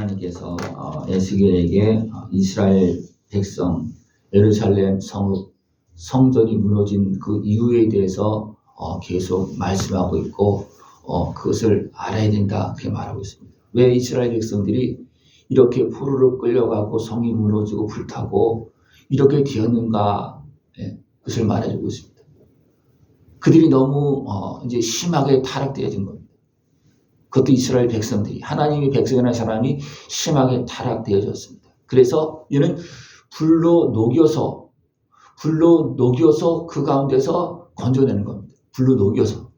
하나님께서 에스겔에게 이스라엘 백성 예루살렘 성전이 무너진 그 이유에 대해서 계속 말씀하고 있고 그것을 알아야 된다 그렇게 말하고 있습니다. 왜 이스라엘 백성들이 이렇게 포로로 끌려가고 성이 무너지고 불타고 이렇게 되었는가, 그것을 말해주고 있습니다. 그들이 너무 이제 심하게 타락되어진 겁니다. 그것도 이스라엘 백성들이, 하나님의 백성이라는 사람이 심하게 타락되어졌습니다. 그래서 이는 불로 녹여서 그 가운데서 건져내는 겁니다. 불로 녹여서.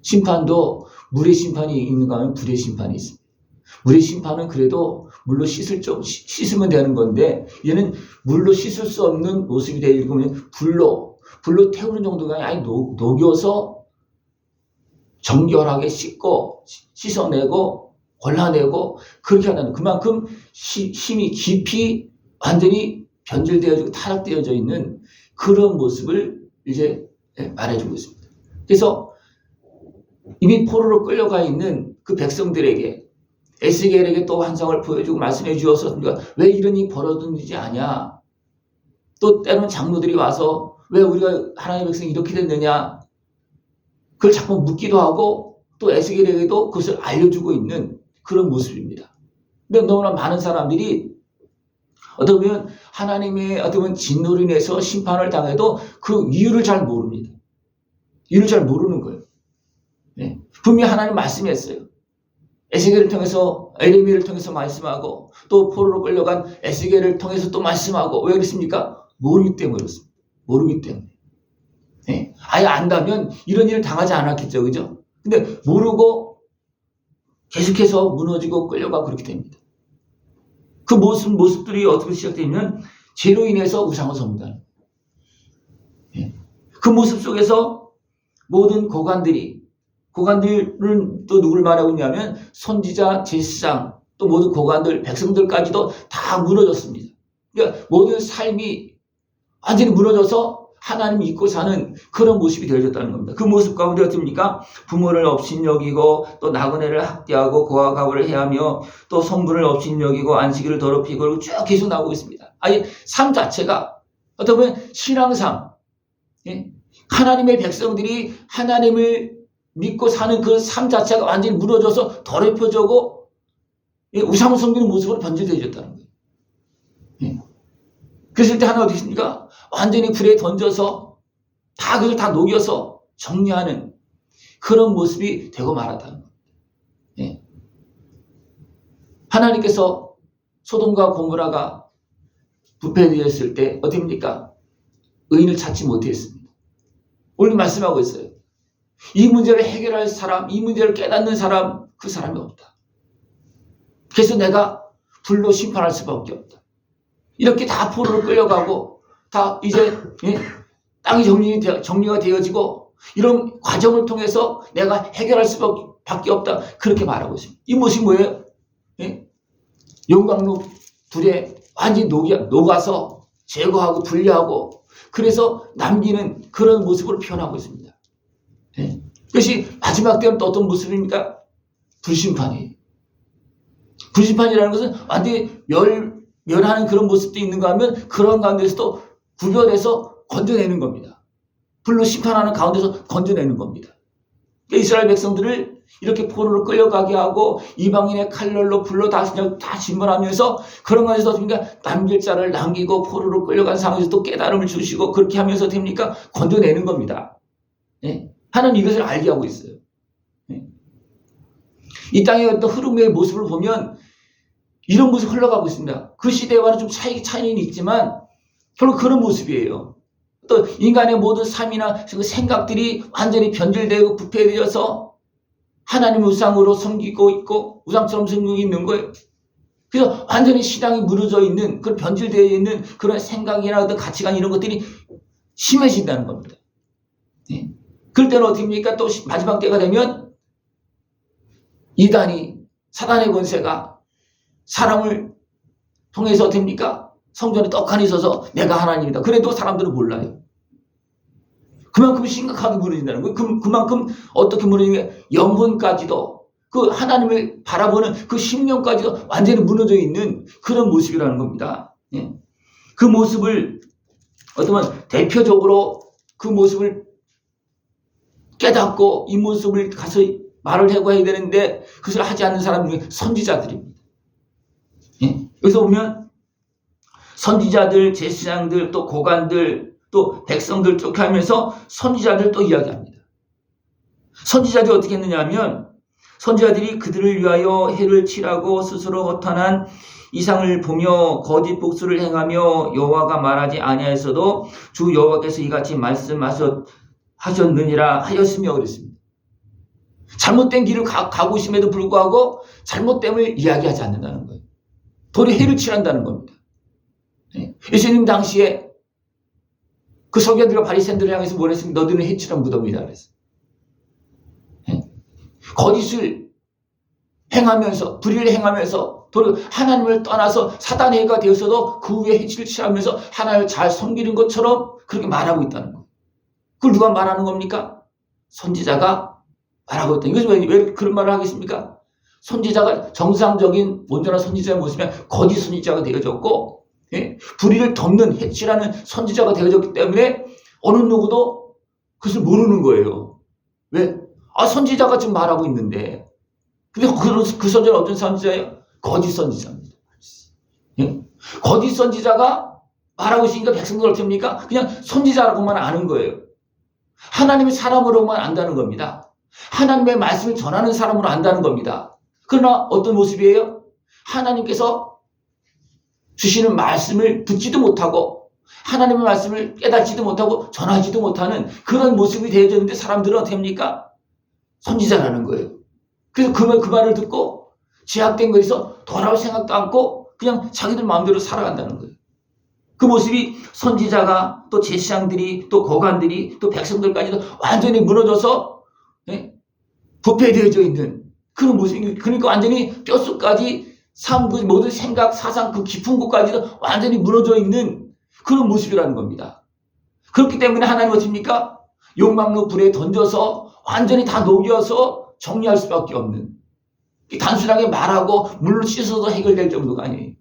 심판도 물의 심판이 있는가 하면 불의 심판이 있습니다. 물의 심판은 그래도 물로 씻으면 되는 건데, 얘는 물로 씻을 수 없는 모습이 되면 불로 태우는 정도가 아니라 녹여서 정결하게 씻고 씻어내고 골라내고 그렇게 한다는, 그만큼 힘이 깊이 완전히 변질되어지고 타락되어져 있는 그런 모습을 이제 말해주고 있습니다. 그래서 이미 포로로 끌려가 있는 그 백성들에게 에스겔에게 또 환상을 보여주고 말씀해 주어서 왜 이런 일이 벌어지지 않냐, 또 때로는 장로들이 와서 왜 우리가 하나님의 백성이 이렇게 됐느냐 그걸 자꾸 묻기도 하고 또 에스겔에게도 그것을 알려주고 있는 그런 모습입니다. 근데 너무나 많은 사람들이 어떻게 보면 하나님의 진노로 인해서 심판을 당해도 그 이유를 잘 모릅니다. 이유를 잘 모르는 거예요. 분명히 하나님 말씀했어요. 에스겔을 통해서, 에레미야를 통해서 말씀하고 또 포로로 끌려간 에스겔을 통해서 또 말씀하고, 왜 그렇습니까? 모르기 때문에 그렇습니다. 모르기 때문에. 아예 안다면 이런 일을 당하지 않았겠죠, 그죠? 근데 모르고 계속해서 무너지고 끌려가고 그렇게 됩니다. 그 모습들이 어떻게 시작되면 죄로 인해서 우상을 섬긴다는 거예요. 그 모습 속에서 모든 고관들은 또 누굴 말하고 있냐면 선지자, 제사장, 또 모든 고관들, 백성들까지도 다 무너졌습니다. 그러니까 모든 삶이 완전히 무너져서 하나님 믿고 사는 그런 모습이 되어졌다는 겁니다. 그 모습 가운데 어떻습니까? 부모를 업신여기고 또 나그네를 학대하고 고아 가부를 해하며 또 성분을 업신여기고 안식일을 더럽히고 쭉 계속 나오고 있습니다. 아예 삶 자체가 어떻게 보면 신앙상, 하나님의 백성들이 하나님을 믿고 사는 그 삶 자체가 완전히 무너져서 더럽혀지고 우상을 섬기는 모습으로 변질되어졌다는 거예요. 그랬을 때 하나 어디 있습니까? 완전히 불에 던져서 그걸 다 녹여서 정리하는 그런 모습이 되고 말았다는 겁니다. 하나님께서 소돔과 고모라가 부패되었을 때 어떻게 됩니까? 의인을 찾지 못했습니다. 오늘 말씀하고 있어요. 이 문제를 해결할 사람, 이 문제를 깨닫는 사람, 그 사람이 없다. 그래서 내가 불로 심판할 수밖에 없다. 이렇게 다 포로로 끌려가고 다 이제 땅이 정리가 되어지고 이런 과정을 통해서 내가 해결할 수밖에 없다. 그렇게 말하고 있습니다. 이 모습이 뭐예요? 용광로 불에 완전히 녹아서 제거하고 분리하고 그래서 남기는 그런 모습으로 표현하고 있습니다. 그것이 마지막 때는 또 어떤 모습입니까? 불심판이에요. 불심판이라는 것은 완전히 멸하는 그런 모습도 있는가 하면 그런 가운데서도 구별해서 건져내는 겁니다. 불로 심판하는 가운데서 건져내는 겁니다. 이스라엘 백성들을 이렇게 포로로 끌려가게 하고 이방인의 칼날로 불로 다 진멸하면서 그런 가운데서 남길 자를 남기고 포로로 끌려간 상황에서 또 깨달음을 주시고 그렇게 하면서 됩니까? 건져내는 겁니다. 하나님 이것을 알게 하고 있어요. 이 땅의 어떤 흐름의 모습을 보면 이런 모습이 흘러가고 있습니다. 그 시대와는 좀 차이는 있지만 결국 그런 모습이에요. 또 인간의 모든 삶이나 생각들이 완전히 변질되고 부패되어서 하나님 우상으로 섬기고 있고 우상처럼 섬기고 있는 거예요. 그래서 완전히 신앙이 무너져 있는, 그런 변질되어 있는 그런 생각이나 어떤 가치관 이런 것들이 심해진다는 겁니다. 그럴 때는 어떻게 됩니까? 또 마지막 때가 되면 이단이, 사단의 권세가 사람을 통해서 됩니까? 성전에 떡하니 서서 내가 하나님이다. 그래도 사람들은 몰라요. 그만큼 심각하게 무너진다는 거예요. 그만큼 어떻게 무너지냐? 영혼까지도 그 하나님을 바라보는 그 신념까지도 완전히 무너져 있는 그런 모습이라는 겁니다. 예? 그 모습을 어쩌면 대표적으로 그 모습을 깨닫고 이 모습을 가서 말을 하고 해야 되는데 그것을 하지 않는 사람 중에 선지자들입니다. 예? 여기서 보면 선지자들, 제사장들, 또 고관들, 또 백성들 쭉 하면서 선지자들 또 이야기합니다. 선지자들이 어떻게 했느냐 하면 선지자들이 그들을 위하여 해를 칠하고 스스로 허탄한 이상을 보며 거짓 복수를 행하며 여호와가 말하지 아니하였어도 주 여호와께서 이같이 말씀하셨느니라 하였으며 그랬습니다. 잘못된 길을 가고 있음에도 불구하고 잘못됨을 이야기하지 않는다는 거예요. 도리어 해를 칠한다는 겁니다. 예수님 당시에 그 서기관들과 바리새인들을 향해서 뭘 했습니까? 너희는 해칠한 무덤이다 그랬어요. 거짓을 행하면서 불의를 행하면서 도리어 하나님을 떠나서 사단의 해가 되었어도 그 위에 해치를 칠하면서 하나님을 잘 섬기는 것처럼 그렇게 말하고 있다는 거예요. 그걸 누가 말하는 겁니까? 선지자가 말하고 있다. 이것이 왜 그런 말을 하겠습니까? 선지자가 정상적인 온전한 선지자의 모습이면 거짓 선지자가 되어졌고, 불의를 덮는 해치라는 선지자가 되어졌기 때문에 어느 누구도 그것을 모르는 거예요. 왜? 선지자가 지금 말하고 있는데. 근데 그 선지자는 어떤 선지자예요? 거짓 선지자입니다. 거짓 선지자가 말하고 있으니까 백성들 어떻게 합니까? 그냥 선지자라고만 아는 거예요. 하나님의 사람으로만 안다는 겁니다. 하나님의 말씀을 전하는 사람으로 안다는 겁니다. 그러나 어떤 모습이에요? 하나님께서 주시는 말씀을 듣지도 못하고 하나님의 말씀을 깨닫지도 못하고 전하지도 못하는 그런 모습이 되어졌는데 사람들은 어떻게 합니까? 선지자라는 거예요. 그래서 그 말을 듣고 제약된 것에서 돌아올 생각도 않고 그냥 자기들 마음대로 살아간다는 거예요. 그 모습이 선지자가 또 제사장들이 또 고관들이 또 백성들까지도 완전히 무너져서 부패되어져 있는 그런 모습이, 그러니까 완전히 뼛속까지 삶, 그 모든 생각, 사상 그 깊은 곳까지도 완전히 무너져 있는 그런 모습이라는 겁니다. 그렇기 때문에 하나님은 어떻습니까? 욕망로 불에 던져서 완전히 다 녹여서 정리할 수밖에 없는, 단순하게 말하고 물로 씻어서 해결될 정도가 아니에요.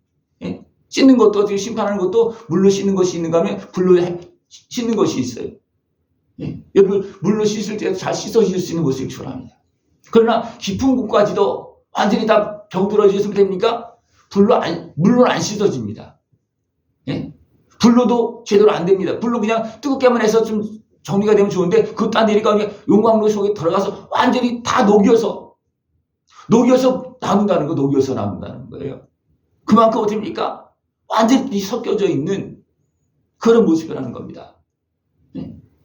씻는 것도 어떻게 심판하는 것도 물로 씻는 것이 있는가 하면 불로 씻는 것이 있어요. 여러분 물로 씻을 때 잘 씻어질 수 있는 모습이 필요합니다. 그러나 깊은 곳까지도 완전히 다 병들어지면 됩니까? 물로 안 씻어집니다. 불로도 제대로 안 됩니다. 불로 그냥 뜨겁게만 해서 좀 정리가 되면 좋은데 그것도 안 되니까 그냥 용광로 속에 들어가서 완전히 다 녹여서 남는다는 거, 녹여서 남는다는 거예요. 그만큼 어떻습니까? 완전히 섞여져 있는 그런 모습이라는 겁니다.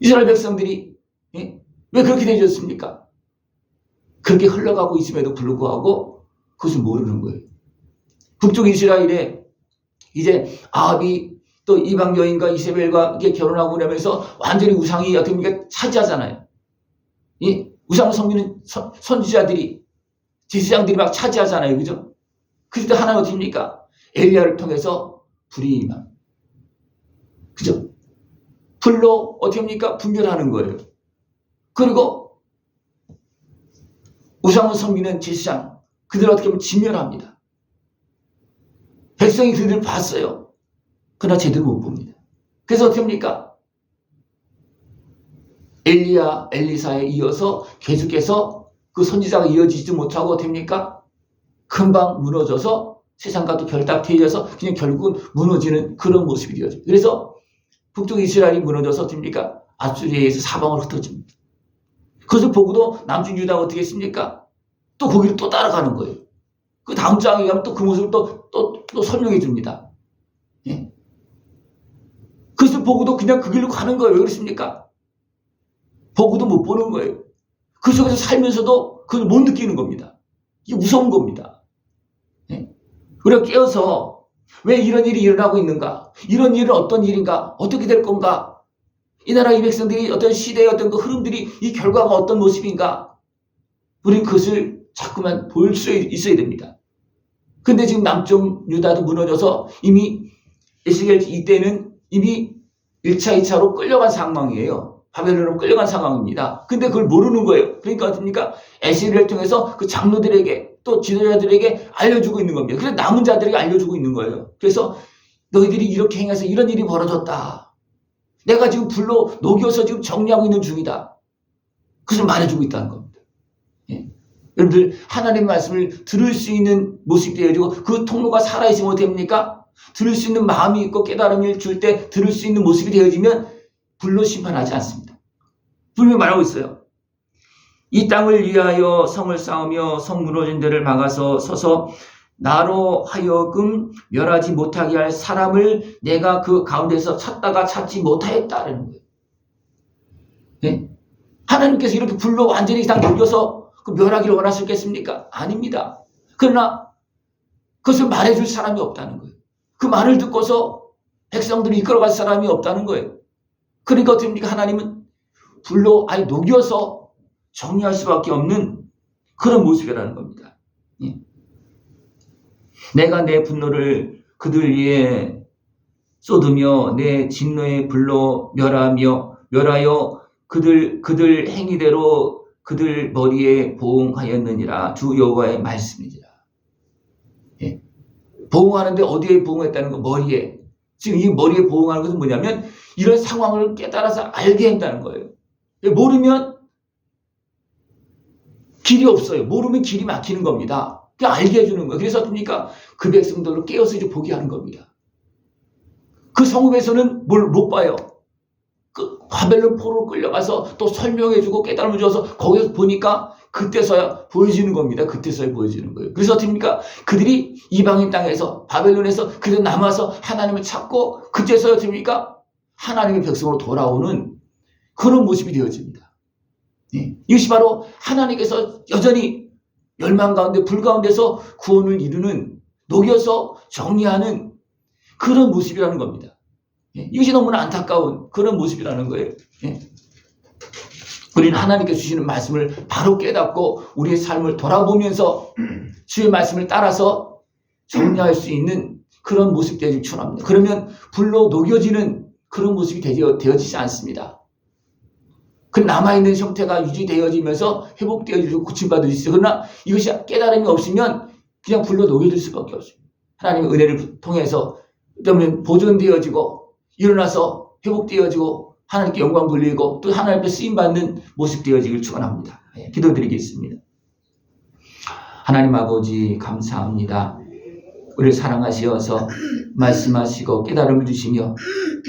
이스라엘 백성들이 왜 그렇게 되어졌습니까? 그렇게 흘러가고 있음에도 불구하고 그것을 모르는 거예요. 북쪽 이스라엘에 이제 아합이 또 이방 여인과 이세벨과 결혼하고 나면서 완전히 우상이 어떻게 보니까 차지하잖아요. 이 우상을 섬기는 선지자들이, 제사장들이 막 차지하잖아요. 그죠? 그때 하나는 어떻게 합니까? 엘리야를 통해서 불이 임함. 그죠? 불로 어떻게 합니까? 분별하는 거예요. 그리고 우상을 섬기는 제사장, 그들 어떻게 보면 진멸합니다. 백성이 그들을 봤어요. 그러나 제대로 못 봅니다. 그래서 어떻게 합니까? 엘리야, 엘리사에 이어서 계속해서 그 선지자가 이어지지 못하고 어떻게 합니까? 금방 무너져서 세상과 또 결탁되어서 그냥 결국은 무너지는 그런 모습이 되어져요. 그래서 북쪽 이스라엘이 무너져서 어떻게 합니까? 아수리아에서 사방으로 흩어집니다. 그것을 보고도 남쪽 유다가 어떻게 했습니까? 또 거기를 또 따라가는 거예요. 그 다음 장에 가면 또 그 모습을 또 설명해 줍니다. 그것을 보고도 그냥 그 길로 가는 거예요. 왜 그렇습니까? 보고도 못 보는 거예요. 그 속에서 살면서도 그걸 못 느끼는 겁니다. 이게 무서운 겁니다. 우리가 깨어서 왜 이런 일이 일어나고 있는가? 이런 일은 어떤 일인가? 어떻게 될 건가? 이 나라 이 백성들이 어떤 시대의 어떤 그 흐름들이 이 결과가 어떤 모습인가? 우리는 그것을 자꾸만 볼 수 있어야 됩니다. 근데 지금 남쪽 유다도 무너져서 이미 에스겔 이때는 이미 1차, 2차로 끌려간 상황이에요. 바벨론으로 끌려간 상황입니다. 근데 그걸 모르는 거예요. 그러니까 어떻습니까? 에스겔을 통해서 그 장로들에게 또 지도자들에게 알려주고 있는 겁니다. 그래서 남은 자들에게 알려주고 있는 거예요. 그래서 너희들이 이렇게 행해서 이런 일이 벌어졌다. 내가 지금 불로 녹여서 지금 정리하고 있는 중이다. 그것을 말해주고 있다는 겁니다. 예. 여러분들 하나님의 말씀을 들을 수 있는 모습이 되어지고 그 통로가 살아있으면 됩니까? 들을 수 있는 마음이 있고 깨달음을 줄 때 들을 수 있는 모습이 되어지면 불로 심판하지 않습니다. 분명히 말하고 있어요. 이 땅을 위하여 성을 쌓으며 성 무너진 데를 막아서 서서 나로 하여금 멸하지 못하게 할 사람을 내가 그 가운데서 찾다가 찾지 못하였다는 거예요. 네? 하나님께서 이렇게 불로 완전히 다 녹여서 그 멸하기를 원하셨겠습니까? 아닙니다. 그러나 그것을 말해줄 사람이 없다는 거예요. 그 말을 듣고서 백성들이 이끌어갈 사람이 없다는 거예요. 그러니까 어떻습니까? 하나님은 불로 아예 녹여서 정리할 수밖에 없는 그런 모습이라는 겁니다. 예. 내가 내 분노를 그들 위에 쏟으며 내 진노의 불로 멸하여 그들 행위대로 그들 머리에 보응하였느니라. 주 여호와의 말씀이니라. 예. 보응하는데 어디에 보응했다는 거? 머리에. 지금 이 머리에 보응하는 것은 뭐냐면 이런 상황을 깨달아서 알게 한다는 거예요. 모르면 길이 없어요. 모르면 길이 막히는 겁니다. 알게 해주는 거예요. 그래서 어떻습니까? 그 백성들로 깨어서 이제 보게 하는 겁니다. 그 성읍에서는 뭘 못 봐요. 그 바벨론 포로로 끌려가서 또 설명해주고 깨달음을 줘서 거기서 보니까 그때서야 보여지는 겁니다. 그때서야 보여지는 거예요. 그래서 어떻습니까? 그들이 이방인 땅에서 바벨론에서 그들 남아서 하나님을 찾고 그때서야 어떻습니까? 하나님의 백성으로 돌아오는 그런 모습이 되어집니다. 네. 이것이 바로 하나님께서 여전히 멸망 가운데 불 가운데서 구원을 이루는 녹여서 정리하는 그런 모습이라는 겁니다. 예, 이것이 너무나 안타까운 그런 모습이라는 거예요. 예. 우리는 하나님께 주시는 말씀을 바로 깨닫고 우리의 삶을 돌아보면서 주의 말씀을 따라서 정리할 수 있는 그런 모습 되길 축원합니다. 그러면 불로 녹여지는 그런 모습이 되어지지 않습니다. 그 남아있는 형태가 유지되어지면서 회복되어지고 고침받을 수 있어요. 그러나 이것이 깨달음이 없으면 그냥 불로 녹여질 수밖에 없습니다. 하나님의 은혜를 통해서 그러면 보존되어지고 일어나서 회복되어지고 하나님께 영광 돌리고 또 하나님께 쓰임받는 모습 되어지길 축원합니다. 기도드리겠습니다. 하나님 아버지 감사합니다. 우리를 사랑하시어서 말씀하시고 깨달음을 주시며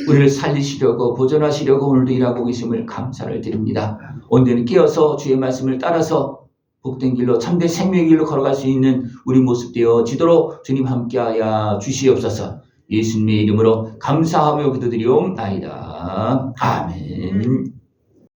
우리를 살리시려고 보존하시려고 오늘도 일하고 계심을 감사를 드립니다. 오늘은 깨어서 주의 말씀을 따라서 복된 길로 참된 생명의 길로 걸어갈 수 있는 우리 모습 되어지도록 주님 함께하여 주시옵소서. 예수님의 이름으로 감사하며 기도드리옵나이다. 아멘.